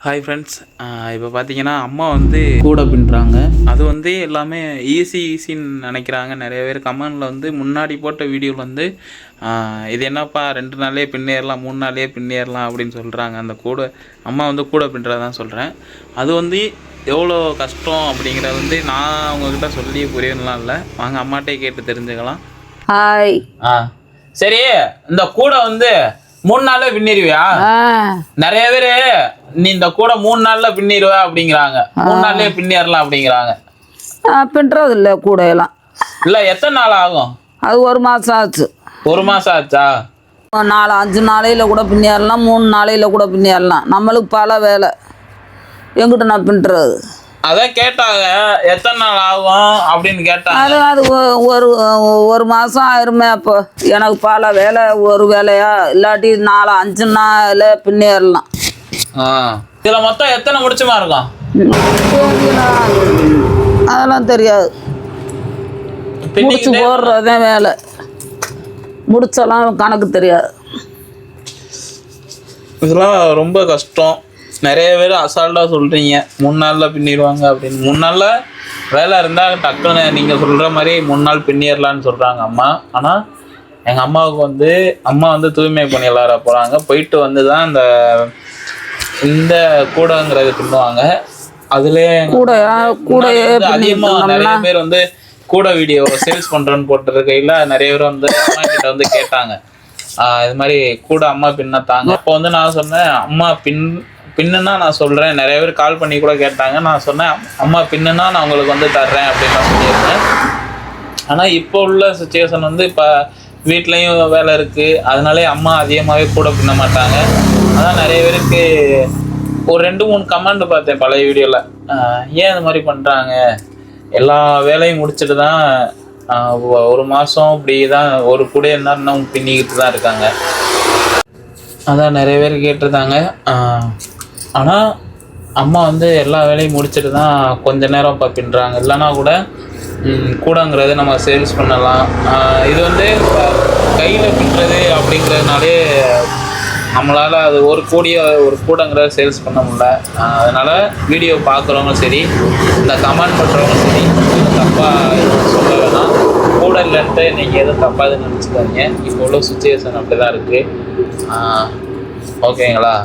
Hi friends. இப்போ பார்த்தீங்கன்னா அம்மா வந்து கூட பின்னுறாங்க. அது வந்து எல்லாமே ஈஸின்னு நினைக்கிறாங்க. நிறைய பேர் கமெண்டில் வந்து முன்னாடி போட்ட வீடியோவில் வந்து இது என்னப்பா 2 நாள்லேயே பின்னேறலாம் 3 நாள்லேயே பின்னேறலாம் அப்படின்னு சொல்கிறாங்க. அந்த கூட அம்மா வந்து கூட பின்னுறதான் சொல்கிறேன். அது வந்து எவ்வளோ கஷ்டம் அப்படிங்கிறத வந்து நான் அவங்கக்கிட்ட சொல்லி புரியணும்லாம் இல்லை. வாங்க அம்மாட்டே கேட்டு தெரிஞ்சுக்கலாம். ஹாய். சரி, இந்த கூட வந்து 3 நாள்ல பின்னிருவியா? நிறைய பேரு நீ இந்த கூட 3 நாள்ல பின்னிருவ அப்படிங்கிறாங்க. 3 நாள்லயே பின்னிரலாம் அப்படிங்கிறாங்க. பின்னுறது இல்லை கூடையெல்லாம். இல்ல, எத்தனை நாள் ஆகும்? அது 1 மாதம் ஆச்சு. 1 மாசம் ஆச்சா? 4-5 நாளையில் கூட பின்னிடலாம், 3 நாளையில் கூட பின்னிடலாம். நம்மளுக்கு பல வேலை. எங்கிட்ட நான் பின்னுறது. அதான் கேட்டாங்க, எத்தனை நாள் ஆகும் அப்படின்னு கேட்டாங்க. அது ஒரு மாதம் ஆயிருமே. அப்போ எனக்கு பல வேலை, ஒரு வேலையா இல்லாட்டி 4-5 நாளில் பின்னிடலாம். இதுல மொத்தம் எத்தனை முடிச்சுமா இருக்கும்? அதெல்லாம் தெரியாது. முடிச்சு போடுறதே வேலை. முடிச்செல்லாம் கணக்கு தெரியாது. இதெல்லாம் ரொம்ப கஷ்டம். நிறைய பேர் அசால்ட்டாக சொல்கிறீங்க 3 நாளில் பின்னிடுவாங்க அப்படின்னு. 3 நாளில் வேலை இருந்தால் டக்குன்னு நீங்கள் சொல்கிற மாதிரி 3 நாள் பின்னிடலான்னு சொல்கிறாங்க அம்மா. ஆனால் எங்கள் அம்மாவுக்கு அம்மா தூய்மை பணியாளராக போகிறாங்க. போயிட்டு வந்து தான் இந்த கூடங்கிறது பின்னுவாங்க. அதுலேயே அதிகமாக நிறைய பேர் கூட வீடியோ சேல்ஸ் பண்ணுறேன்னு போட்டிருக்கையில் நிறைய பேர் அம்மா கிட்ட கேட்டாங்க, இது மாதிரி கூட அம்மா பின்னத்தாங்க. அப்போ நான் சொன்னேன், அம்மா பின்னுன்னா நான் சொல்கிறேன். நிறைய பேர் கால் பண்ணி கூட கேட்டாங்க. நான் சொன்னேன், அம்மா பின்னுன்னா நான் உங்களுக்கு தர்றேன் அப்படின்னு நான் சொல்லியிருக்கேன். ஆனால் இப்போ உள்ள சுச்சுவேஷன் இப்போ வீட்லேயும் வேலை இருக்குது. அதனாலே அம்மா அதிகமாகவே கூட பின்ன மாட்டாங்க. அதான் நிறைய பேருக்கு ஒரு 2-3 கமெண்ட் பார்த்தேன் பழைய வீடியோவில். ஏன் இது மாதிரி பண்ணுறாங்க, எல்லா வேலையும் முடிச்சுட்டு தான் 1 மாதம் இப்படி தான் ஒரு கூட இன்னும் பின்னிக்கிட்டு தான் இருக்காங்க. அதான் நிறைய பேர் கேட்டிருந்தாங்க. ஆனால் அம்மா எல்லா வேலையும் முடிச்சுட்டு தான் கொஞ்ச நேரம் இப்போ பின்னுறாங்க. இல்லைன்னா கூடங்கிறது நம்ம சேல்ஸ் பண்ணலாம். இது கையில் பின்னுறது அப்படிங்கிறதுனாலே நம்மளால் அது ஒரு கூடங்கிறத சேல்ஸ் பண்ண முடியல. அதனால் வீடியோ பார்க்குறவங்க சரி, இந்த கமெண்ட் பண்ணுறவங்க சரி, தப்பாக சொல்ல வேணாம். கூட இல்லைன்ட்டு நீங்கள் எதுவும் தப்பாக நினச்சிக்காதீங்க. இப்போ உள்ள சுச்சுவேஷன் அப்படி தான் இருக்குது. ஓகேங்களா?